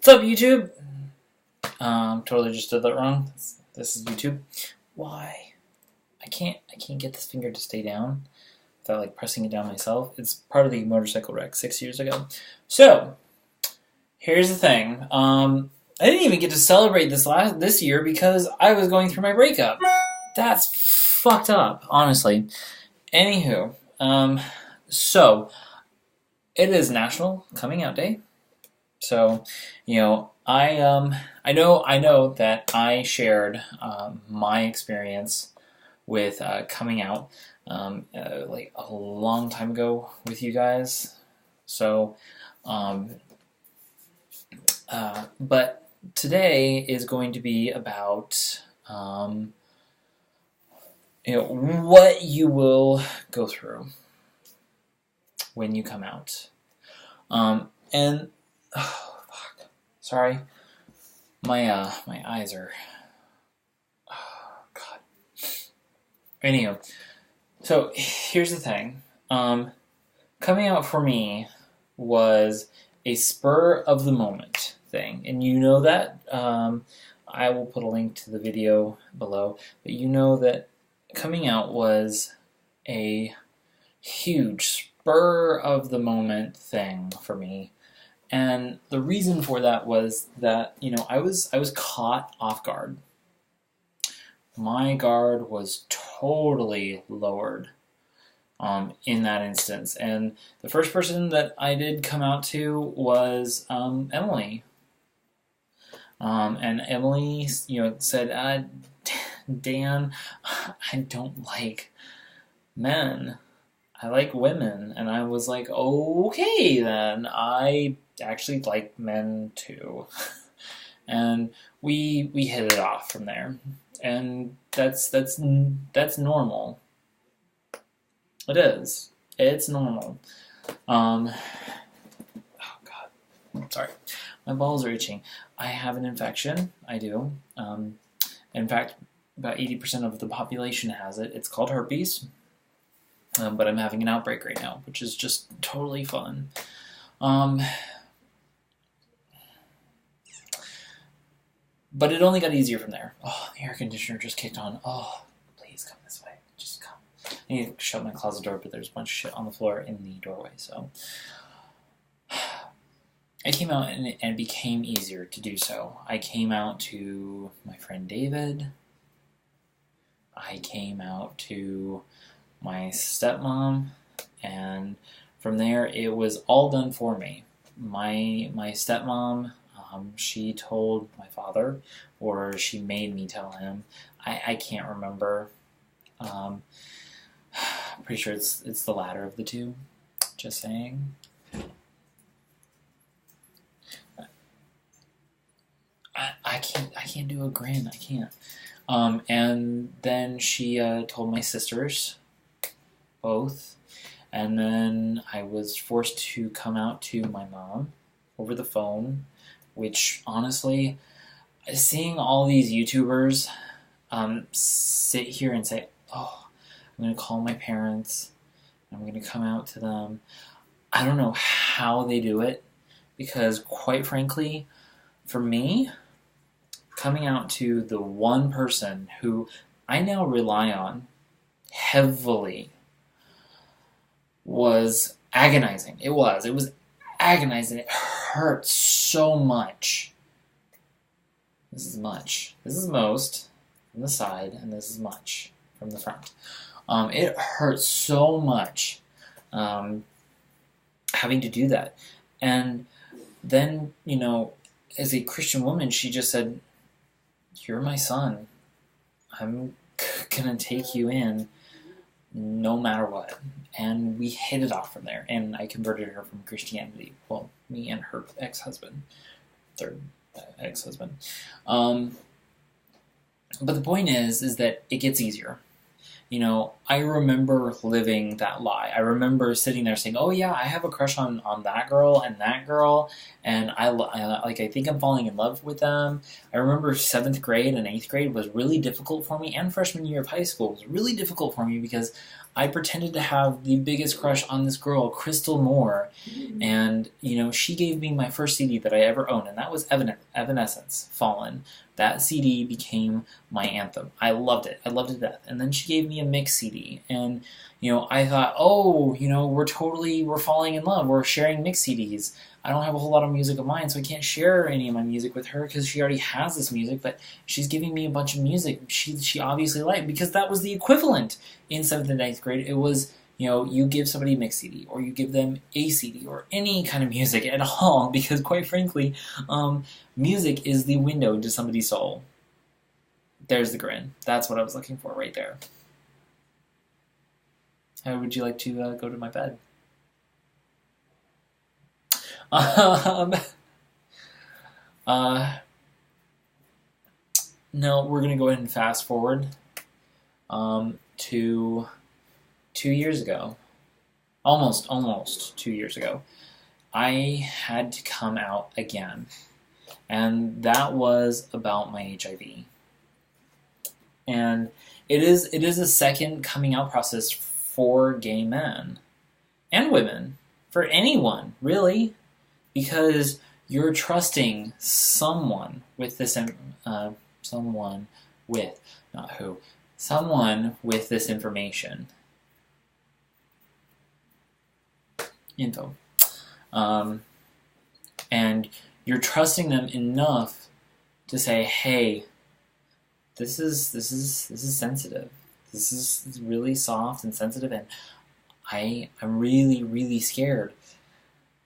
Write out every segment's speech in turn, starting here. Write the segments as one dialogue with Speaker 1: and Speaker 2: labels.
Speaker 1: What's up, YouTube? Totally just did that wrong. This is YouTube. Why? I can't get this finger to stay down without like pressing it down myself. It's part of the motorcycle wreck 6 years ago. So here's the thing. I didn't even get to celebrate this year because I was going through my breakup. That's fucked up, honestly. Anywho, so it is National Coming Out Day. So, I know that I shared my experience with coming out like a long time ago with you guys. So, but today is going to be about what you will go through when you come out, and. Oh, fuck. Sorry. My eyes are... Oh, God. Anyhow, so here's the thing. Coming out for me was a spur-of-the-moment thing. And you know that. I will put a link to the video below. But you know that coming out was a huge spur-of-the-moment thing for me. And the reason for that was that, I was caught off guard. My guard was totally lowered in that instance. And the first person that I did come out to was Emily. And Emily, said, Dan, I don't like men. I like women. And I was like, okay then, I actually like men too. And we hit it off from there. And that's normal. It is. It's normal. Oh God. Sorry. My balls are itching. I have an infection. I do. In fact, about 80% of the population has it. It's called herpes. But I'm having an outbreak right now, which is just totally fun. But it only got easier from there. Oh, the air conditioner just kicked on. Oh, please come this way. Just come. I need to shut my closet door, but there's a bunch of shit on the floor in the doorway, so... I came out and it became easier to do so. I came out to my friend David. I came out to my stepmom, and from there it was all done for me. My stepmom, she told my father, or she made me tell him. I can't remember. Pretty sure it's the latter of the two. Just saying. I can't do a grin. I can't. And then she told my sisters, both, and then I was forced to come out to my mom over the phone, which honestly, seeing all these YouTubers sit here and say, oh, I'm going to call my parents, I'm going to come out to them. I don't know how they do it, because quite frankly, for me, coming out to the one person who I now rely on heavily was agonizing. It was agonizing. It hurt so much. This is much. This is most from the side, and this is much from the front. It hurt so much having to do that. And then, as a Christian woman, she just said, you're my son. I'm gonna take you in no matter what. And we hit it off from there. And I converted her from Christianity. Well, me and her ex-husband. Third ex-husband. But the point is that it gets easier. I remember living that lie. I remember sitting there saying, "Oh yeah, I have a crush on that girl, and I think I'm falling in love with them." I remember 7th grade and 8th grade was really difficult for me, and freshman year of high school was really difficult for me because I pretended to have the biggest crush on this girl, Crystal Moore, and she gave me my first CD that I ever owned, and that was Evanescence, Fallen. That CD became my anthem. I loved it. I loved it to death. And then she gave me a mix CD, and I thought, oh, we're falling in love. We're sharing mix CDs. I don't have a whole lot of music of mine, so I can't share any of my music with her because she already has this music. But she's giving me a bunch of music she obviously liked, because that was the equivalent in 7th and 9th grade. It was, you give somebody a mix CD, or you give them a CD, or any kind of music at all, because quite frankly, music is the window into somebody's soul. There's the grin. That's what I was looking for right there. How would you like to go to my bed? No, we're going to go ahead and fast forward to 2 years ago. Almost 2 years ago. I had to come out again. And that was about my HIV. And it is a second coming out process for gay men and women, for anyone, really, because you're trusting someone with this someone with this information, info, and you're trusting them enough to say, hey, this is sensitive. This is really soft and sensitive, and I'm really, really scared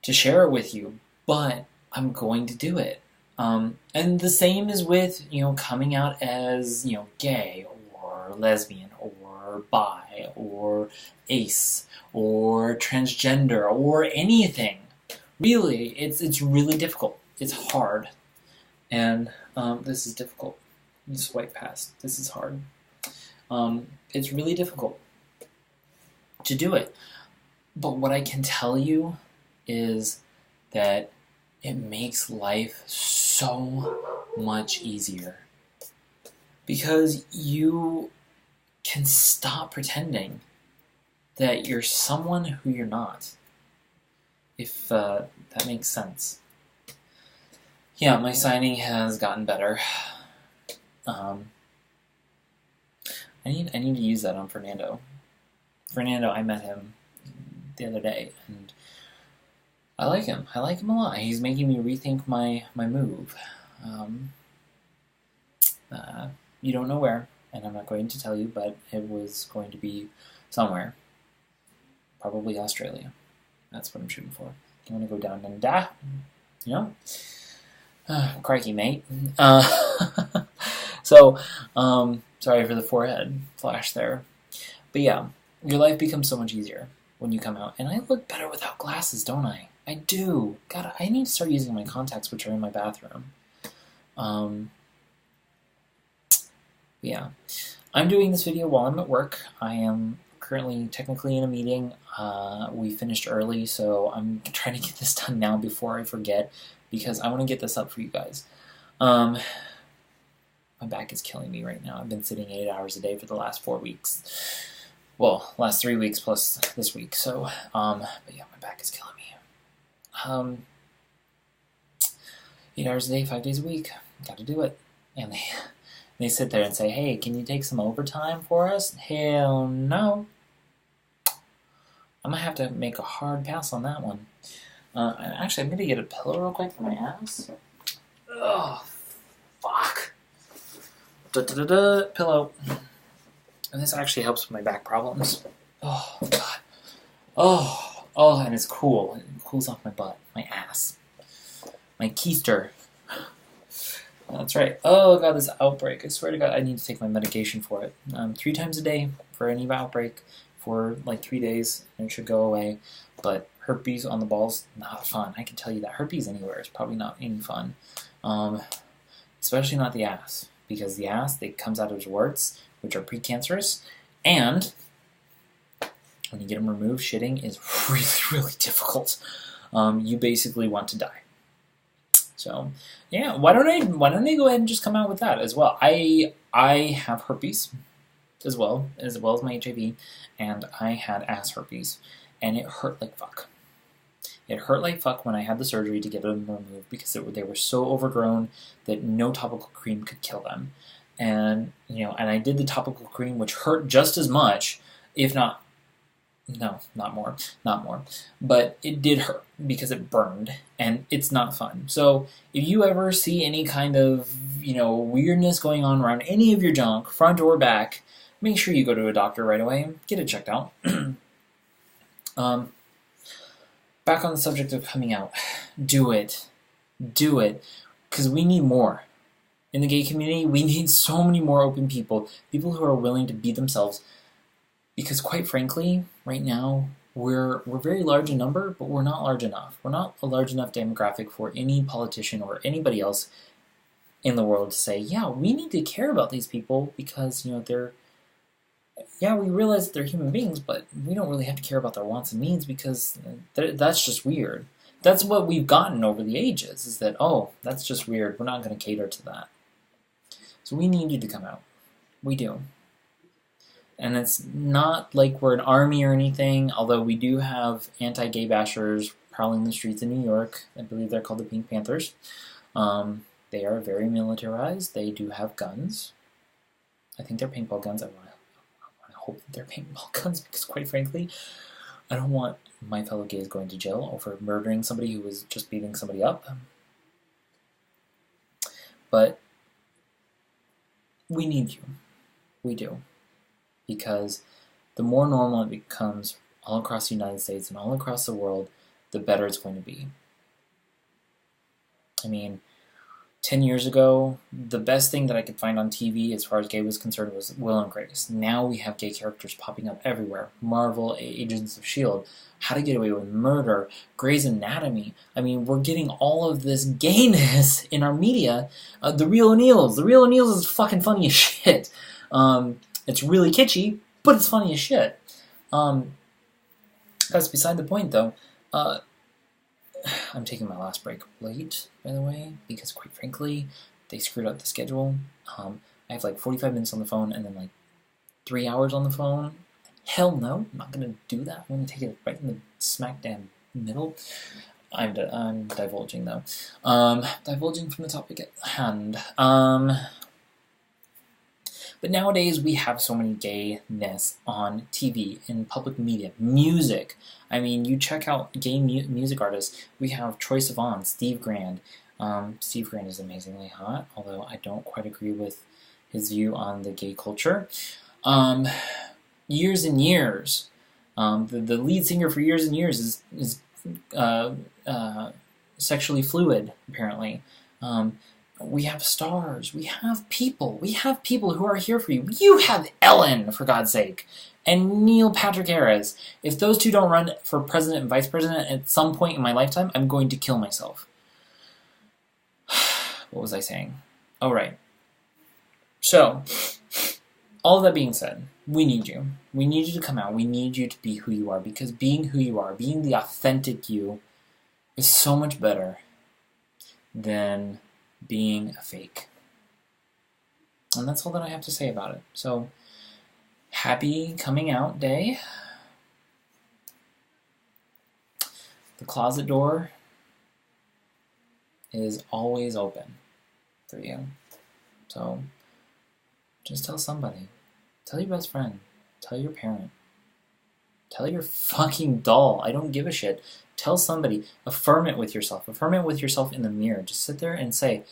Speaker 1: to share it with you, but I'm going to do it. And the same is with, coming out as, gay or lesbian or bi or ace or transgender or anything. Really, it's really difficult. It's hard. And this is difficult. You swipe past. This is hard. It's really difficult to do it. But what I can tell you is that it makes life so much easier, because you can stop pretending that you're someone who you're not, if that makes sense. Yeah, my signing has gotten better. I need to use that on Fernando. I met him the other day, and I like him. I like him a lot. He's making me rethink my move. You don't know where, and I'm not going to tell you, but it was going to be somewhere. Probably Australia. That's what I'm shooting for. You want to go down and die? Crikey, mate. So, sorry for the forehead flash there. But yeah, your life becomes so much easier when you come out. And I look better without glasses, don't I? I do. God, I need to start using my contacts, which are in my bathroom. Yeah. I'm doing this video while I'm at work. I am currently technically in a meeting. We finished early, so I'm trying to get this done now before I forget, because I want to get this up for you guys. My back is killing me right now. I've been sitting 8 hours a day for the last 4 weeks. Well, last 3 weeks plus this week. So, but yeah, my back is killing me. 8 hours a day, 5 days a week. Got to do it. And they sit there and say, hey, can you take some overtime for us? Hell no. I'm going to have to make a hard pass on that one. Actually, I'm going to get a pillow real quick for my ass. Oh, fuck. Pillow. And this actually helps with my back problems. Oh, God. Oh, and it's cool. It cools off my butt, my ass, my keister. That's right. Oh, God, this outbreak. I swear to God, I need to take my medication for it. 3 times a day for any outbreak for like 3 days, and it should go away. But herpes on the balls, not fun. I can tell you that. Herpes anywhere is probably not any fun. Especially not the ass. Because the ass, it comes out as warts, which are precancerous, and when you get them removed, shitting is really, really difficult. You basically want to die. So, yeah, why don't I go ahead and just come out with that as well? I have herpes as well as my HIV, and I had ass herpes, and it hurt like fuck. It hurt like fuck when I had the surgery to get them removed because they were so overgrown that no topical cream could kill them. And and I did the topical cream, which hurt just as much, if not, no, not more, but it did hurt because it burned, and it's not fun. So if you ever see any kind of weirdness going on around any of your junk, front or back, make sure you go to a doctor right away and get it checked out. Back on the subject of coming out, do it, because we need more. In the gay community, we need so many more open people who are willing to be themselves, because quite frankly, right now, we're very large in number, but we're not large enough. We're not a large enough demographic for any politician or anybody else in the world to say, yeah, we need to care about these people because, they're, yeah, we realize that they're human beings, but we don't really have to care about their wants and needs because that's just weird. That's what we've gotten over the ages, is that, oh, that's just weird. We're not going to cater to that. So we need you to come out. We do. And it's not like we're an army or anything, although we do have anti-gay bashers prowling the streets in New York. I believe they're called the Pink Panthers. They are very militarized. They do have guns. I think they're paintball guns. I want to hope that they're paintball guns because, quite frankly, I don't want my fellow gays going to jail over murdering somebody who was just beating somebody up. But we need you. We do. Because the more normal it becomes all across the United States and all across the world, the better it's going to be. I mean, 10 years ago, the best thing that I could find on TV as far as gay was concerned was Will and Grace. Now we have gay characters popping up everywhere. Marvel, Agents of S.H.I.E.L.D., How to Get Away with Murder, Grey's Anatomy. I mean, we're getting all of this gayness in our media. The Real O'Neals. The Real O'Neals is fucking funny as shit. It's really kitschy, but it's funny as shit. That's beside the point, though. I'm taking my last break late, by the way, because quite frankly, they screwed up the schedule. I have like 45 minutes on the phone and then like 3 hours on the phone. Hell no, I'm not going to do that. I'm going to take it right in the smack damn middle. I'm divulging, though. Divulging from the topic at hand. But nowadays, we have so many gayness on TV, in public media, music. I mean, you check out gay music artists. We have Troye Sivan, Steve Grand. Steve Grand is amazingly hot, although I don't quite agree with his view on the gay culture. Years and Years. The lead singer for Years and Years is sexually fluid, apparently. We have stars. We have people. We have people who are here for you. You have Ellen, for God's sake, and Neil Patrick Harris. If those two don't run for president and vice president at some point in my lifetime, I'm going to kill myself. What was I saying? Oh, right. So, all of that being said, we need you. We need you to come out. We need you to be who you are, because being who you are, being the authentic you, is so much better than being a fake. And that's all that I have to say about it. So, happy coming out day. The closet door is always open for you. So, just tell somebody. Tell your best friend. Tell your parent. Tell your fucking doll. I don't give a shit. Tell somebody. Affirm it with yourself. Affirm it with yourself in the mirror. Just sit there and say,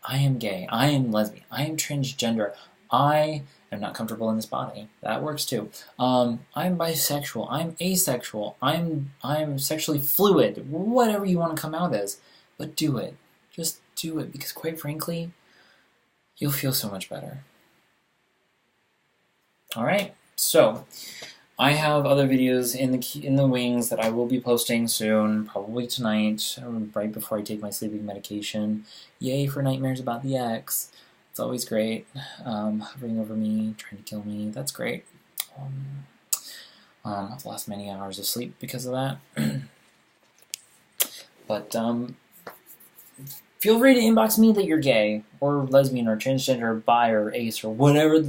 Speaker 1: I am gay. I am lesbian. I am transgender. I am not comfortable in this body. That works too. I'm bisexual. I'm asexual. I'm sexually fluid. Whatever you want to come out as. But do it. Just do it. Because quite frankly, you'll feel so much better. Alright. So, I have other videos in the wings that I will be posting soon, probably tonight, right before I take my sleeping medication. Yay for nightmares about the ex. It's always great. Hovering over me, trying to kill me. That's great. I've lost many hours of sleep because of that. But feel free to inbox me that you're gay or lesbian or transgender or bi or ace or whatever.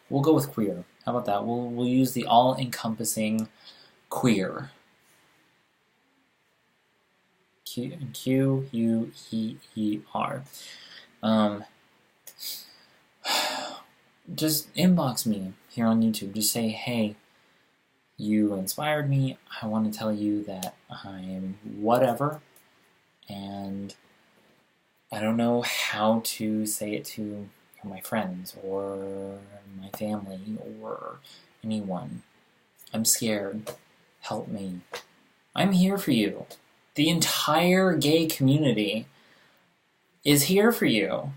Speaker 1: We'll go with queer. How about that? We'll use the all-encompassing queer. Queer. Just inbox me here on YouTube. Just say, hey, you inspired me. I want to tell you that I'm whatever, and I don't know how to say it to my friends or my family or anyone. I'm scared. Help me. I'm here for you. The entire gay community is here for you.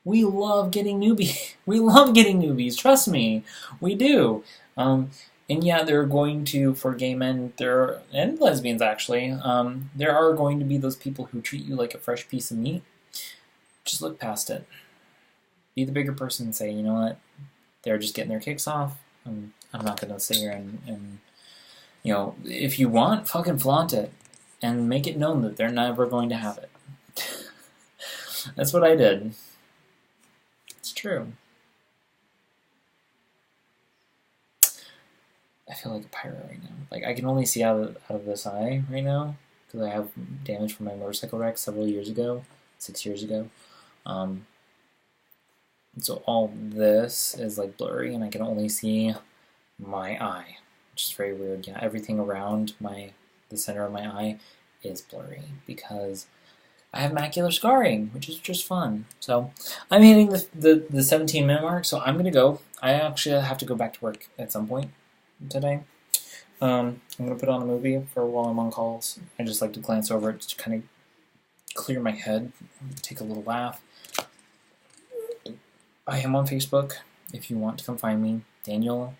Speaker 1: We love getting newbies. We love getting newbies. Trust me, we do. And yeah, they're going to, for gay men, and lesbians actually, there are going to be those people who treat you like a fresh piece of meat. Just look past it. Be the bigger person and say, you know what, they're just getting their kicks off. I'm not going to sit here and, if you want, fucking flaunt it. And make it known that they're never going to have it. That's what I did. It's true. I feel like a pirate right now. Like, I can only see out of this eye right now because I have damage from my motorcycle wreck several years ago, 6 years ago. So all this is like blurry, and I can only see my eye, which is very weird. Yeah, everything around the center of my eye is blurry because I have macular scarring, which is just fun. So I'm hitting the 17-minute mark, so I'm gonna go. I actually have to go back to work at some point today. I'm gonna put on a movie for while I'm on calls. I just like to glance over it to kind of clear my head, take a little laugh. I am on Facebook if you want to come find me. Daniel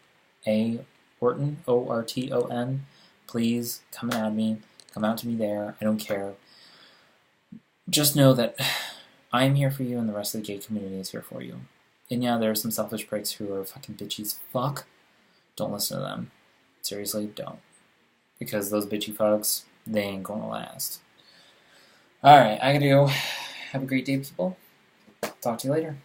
Speaker 1: A. Orton, O-R-T-O-N. Please come and add me. Come out to me there. I don't care. Just know that I'm here for you and the rest of the gay community is here for you. And yeah, there are some selfish pricks who are fucking bitchy as fuck. Don't listen to them. Seriously, don't. Because those bitchy fucks, they ain't gonna last. Alright, I gotta go. Have a great day, people. Talk to you later.